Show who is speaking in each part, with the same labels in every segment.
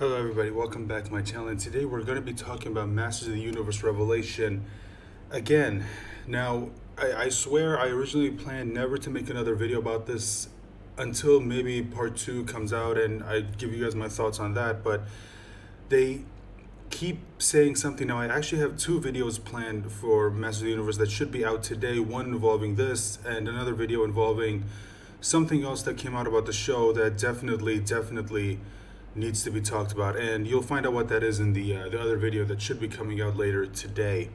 Speaker 1: Hello everybody, welcome back to my channel, and today we're going to be talking about Masters of the Universe Revelation again. Now, I swear I originally planned never to make another video about this until maybe part 2 comes out and I give you guys my thoughts on that, but they keep saying something. Now, I actually have 2 videos planned for Masters of the Universe that should be out today, one involving this and another video involving something else that came out about the show that definitely needs to be talked about, and you'll find out what that is in the other video that should be coming out later today.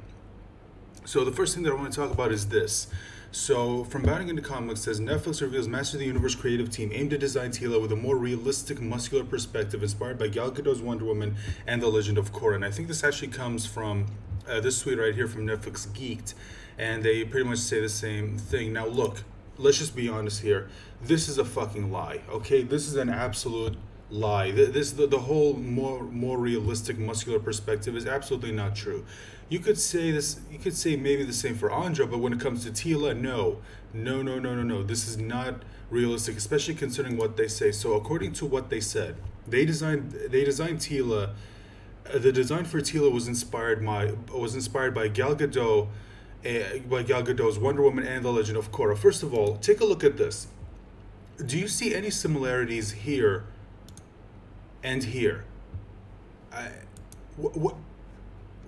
Speaker 1: So the first thing that I want to talk about is this. So from Bounding into Comics says Netflix reveals Masters of the Universe creative team aimed to design Teela with a more realistic, muscular perspective inspired by Gal Gadot's Wonder Woman and the Legend of Korra. And I think this actually comes from this tweet right here from Netflix Geeked, and they pretty much say the same thing. Now look, let's just be honest here. This is a fucking lie, okay? This is an absolute lie. The whole more realistic muscular perspective is absolutely not true. You could say this, you could say maybe the same for Andra, but when it comes to Teela, no. This is not realistic, especially considering what they say. So according to what they said, they designed Teela. The design for Teela was inspired by Gal Gadot, by Gal Gadot's Wonder Woman and the Legend of Korra. First of all, take a look at this. Do you see any similarities here and here?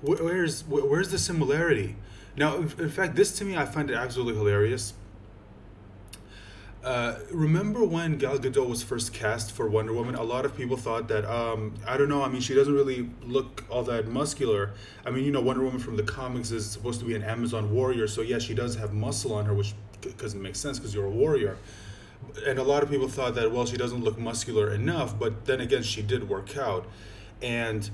Speaker 1: Where's the similarity? Now, in fact, this to me, I find it absolutely hilarious. Remember when Gal Gadot was first cast for Wonder Woman? A lot of people thought that, I don't know, I mean, she doesn't really look all that muscular. I mean, you know, Wonder Woman from the comics is supposed to be an Amazon warrior, so yeah, she does have muscle on her, which because it makes sense because you're a warrior. And a lot of people thought that, well, she doesn't look muscular enough, but then again, she did work out. And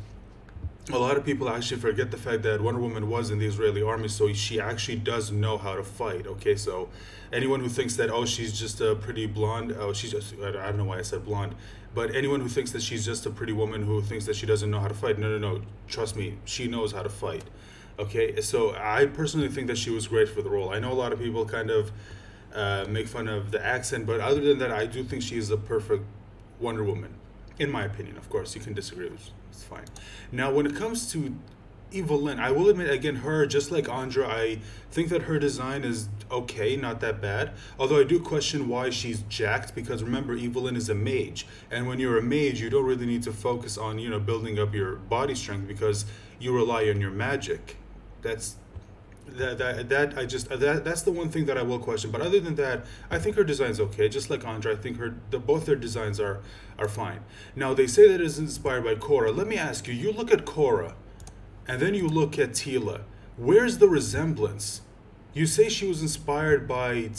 Speaker 1: a lot of people actually forget the fact that Wonder Woman was in the Israeli army, so she actually does know how to fight, okay? So anyone who thinks that, oh, she's just a pretty blonde, oh, she's just, I don't know why I said blonde, but anyone who thinks that she's just a pretty woman who thinks that she doesn't know how to fight, no, trust me, she knows how to fight, okay? So I personally think that she was great for the role. I know a lot of people kind of make fun of the accent, but other than that, I do think she is a perfect Wonder Woman, in my opinion. Of course, you can disagree, it's fine. Now, when it comes to Evelyn, I will admit, again, her, just like Andra, I think that her design is okay, not that bad. Although I do question why she's jacked, because remember, Evelyn is a mage. And when you're a mage, you don't really need to focus on, you know, building up your body strength because you rely on your magic. That's the one thing that I will question. But other than that, I think her design's okay. Just like Andra, I think both their designs are fine. Now, they say that it is inspired by Korra. Let me ask you, you look at Korra, and then you look at Teela. Where's the resemblance? You say she was inspired by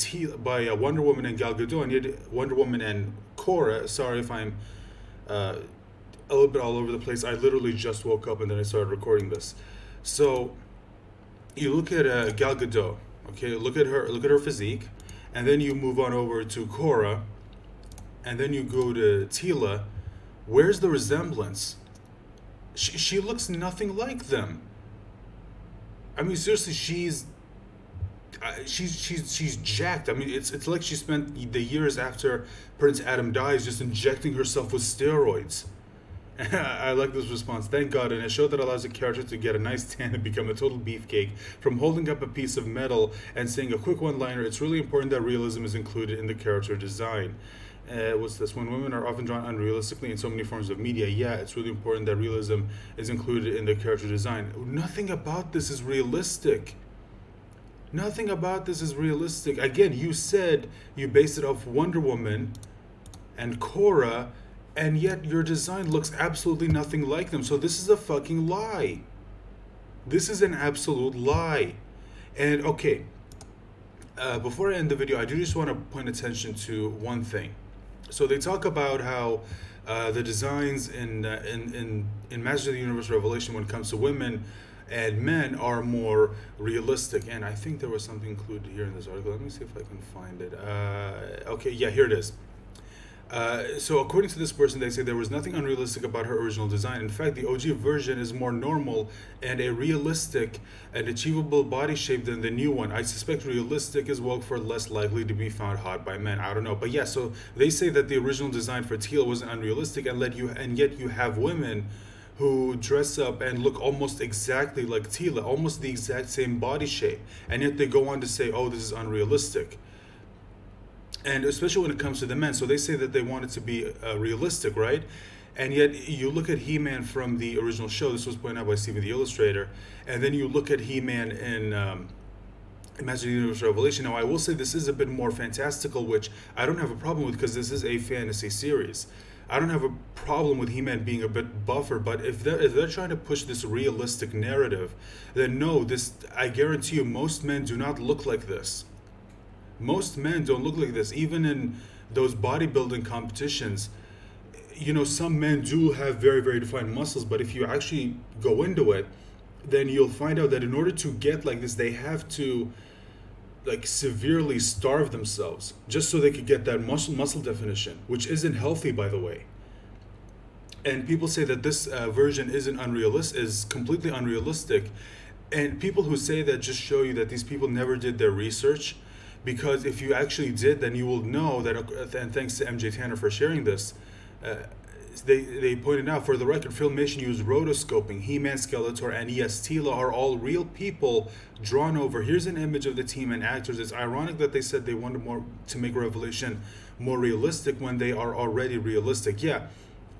Speaker 1: Wonder Woman and Gal Gadot, and yet Wonder Woman and Korra, sorry if I'm a little bit all over the place. I literally just woke up and then I started recording this. So you look at Gal Gadot, okay? Look at her physique, and then you move on over to Korra, and then you go to Teela. Where's the resemblance? She looks nothing like them. I mean, seriously, she's jacked. I mean, it's like she spent the years after Prince Adam dies just injecting herself with steroids. I like this response. Thank God, and a show that allows a character to get a nice tan and become a total beefcake from holding up a piece of metal and saying a quick one-liner. It's really important that realism is included in the character design. What's this? When women are often drawn unrealistically in so many forms of media, yeah, it's really important that realism is included in the character design. Nothing about this is realistic. Nothing about this is realistic. Again, you said you based it off Wonder Woman and Korra, and yet your design looks absolutely nothing like them. So this is a fucking lie. This is an absolute lie. And okay, before I end the video, I do just want to point attention to one thing. So they talk about how the designs in Masters of the Universe Revelation, when it comes to women and men, are more realistic. And I think there was something included here in this article. Let me see if I can find it. Okay, yeah, here it is. So according to this person, they say there was nothing unrealistic about her original design. In fact, the OG version is more normal and a realistic and achievable body shape than the new one. I suspect realistic is woke for less likely to be found hot by men. I don't know, but yeah. So they say that the original design for teal wasn't unrealistic, and yet you have women who dress up and look almost exactly like Tila, almost the exact same body shape, and yet they go on to say, "Oh, this is unrealistic." And especially when it comes to the men, so they say that they want it to be realistic, right? And yet you look at He-Man from the original show. This was pointed out by Steven the Illustrator, and then you look at He-Man in Masters of the Universe Revelation. Now, I will say this is a bit more fantastical, which I don't have a problem with because this is a fantasy series. I don't have a problem with He-Man being a bit buffer, but if they're trying to push this realistic narrative, then no, this, I guarantee you, most men do not look like this. Most men don't look like this. Even in those bodybuilding competitions, you know, some men do have very, very defined muscles, but if you actually go into it, then you'll find out that in order to get like this, they have to like severely starve themselves just so they could get that muscle definition, which isn't healthy, by the way. And people say that this version is completely unrealistic. And people who say that just show you that these people never did their research. Because if you actually did, then you will know that, and thanks to MJ Tanner for sharing this, they pointed out, for the record, Filmation used rotoscoping. He-Man, Skeletor, and yes, Teela are all real people drawn over. Here's an image of the team and actors. It's ironic that they said they wanted to make Revelation more realistic when they are already realistic. Yeah,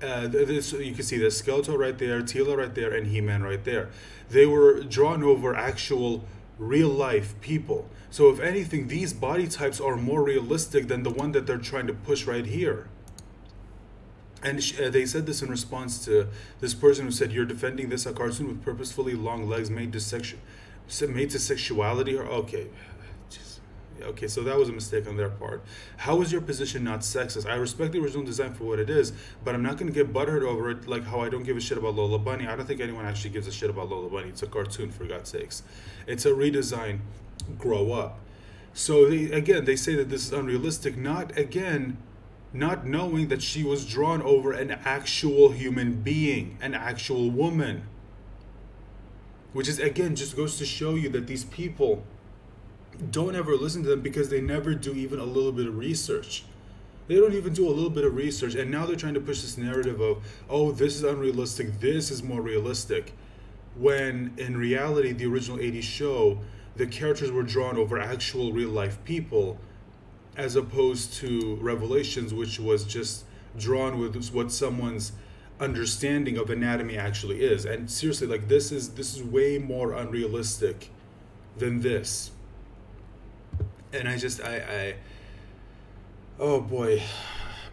Speaker 1: you can see there's Skeletor right there, Teela right there, and He-Man right there. They were drawn over actual real-life people. So if anything, these body types are more realistic than the one that they're trying to push right here. And they said this in response to this person who said, "You're defending this, a cartoon with purposefully long legs made to sexuality?" Or okay, okay, so that was a mistake on their part. How is your position not sexist? I respect the original design for what it is, but I'm not going to get butthurt over it like how I don't give a shit about Lola Bunny. I don't think anyone actually gives a shit about Lola Bunny. It's a cartoon, for God's sakes. It's a redesign. Grow up. So they say that this is unrealistic, not knowing that she was drawn over an actual human being, an actual woman. Which is, again, just goes to show you that these people, don't ever listen to them because they never do even a little bit of research. They don't even do a little bit of research, and now they're trying to push this narrative of, oh, this is unrealistic, this is more realistic, when in reality the original 80s show, the characters were drawn over actual real life people, as opposed to Revelations, which was just drawn with what someone's understanding of anatomy actually is. And seriously, like, this is way more unrealistic than this. And oh boy,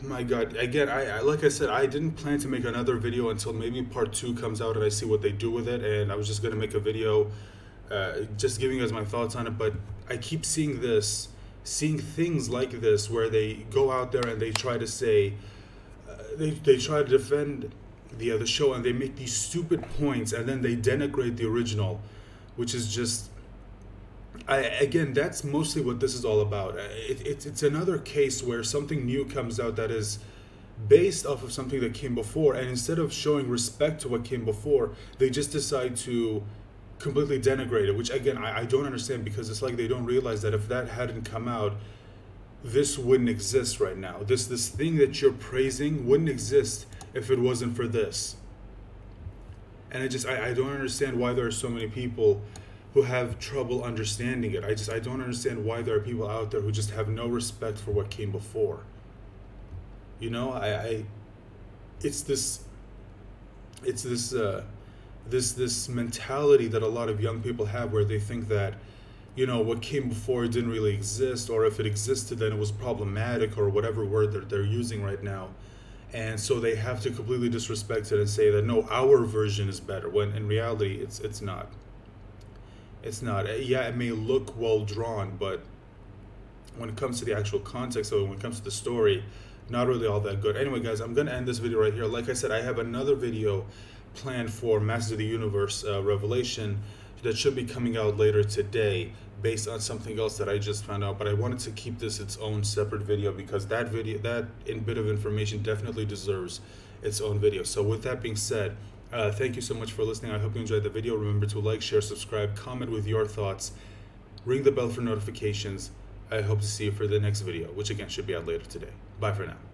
Speaker 1: my God. Again, I like I said, I didn't plan to make another video until maybe part 2 comes out and I see what they do with it. And I was just going to make a video just giving you guys my thoughts on it. But I keep seeing things like this where they go out there and they try to say, they try to defend the show, and they make these stupid points, and then they denigrate the original, which is just, again, that's mostly what this is all about. It's another case where something new comes out that is based off of something that came before, and instead of showing respect to what came before, they just decide to completely denigrate it, which again, I don't understand, because it's like they don't realize that if that hadn't come out, this wouldn't exist right now. This thing that you're praising wouldn't exist if it wasn't for this. And I don't understand why there are so many people who have trouble understanding it. I don't understand why there are people out there who just have no respect for what came before. You know, it's this mentality that a lot of young people have, where they think that, you know, what came before didn't really exist, or if it existed, then it was problematic, or whatever word that they're using right now. And so they have to completely disrespect it and say that, no, our version is better, when in reality, it's not. It's not. Yeah, it may look well drawn, but when it comes to the actual context of it, when it comes to the story, not really all that good. Anyway, guys, I'm going to end this video right here. Like I said, I have another video planned for Masters of the Universe Revelation, that should be coming out later today based on something else that I just found out. But I wanted to keep this its own separate video because that bit of information definitely deserves its own video. So with that being said, thank you so much for listening. I hope you enjoyed the video. Remember to like, share, subscribe, comment with your thoughts, ring the bell for notifications. I hope to see you for the next video, which again should be out later today. Bye for now.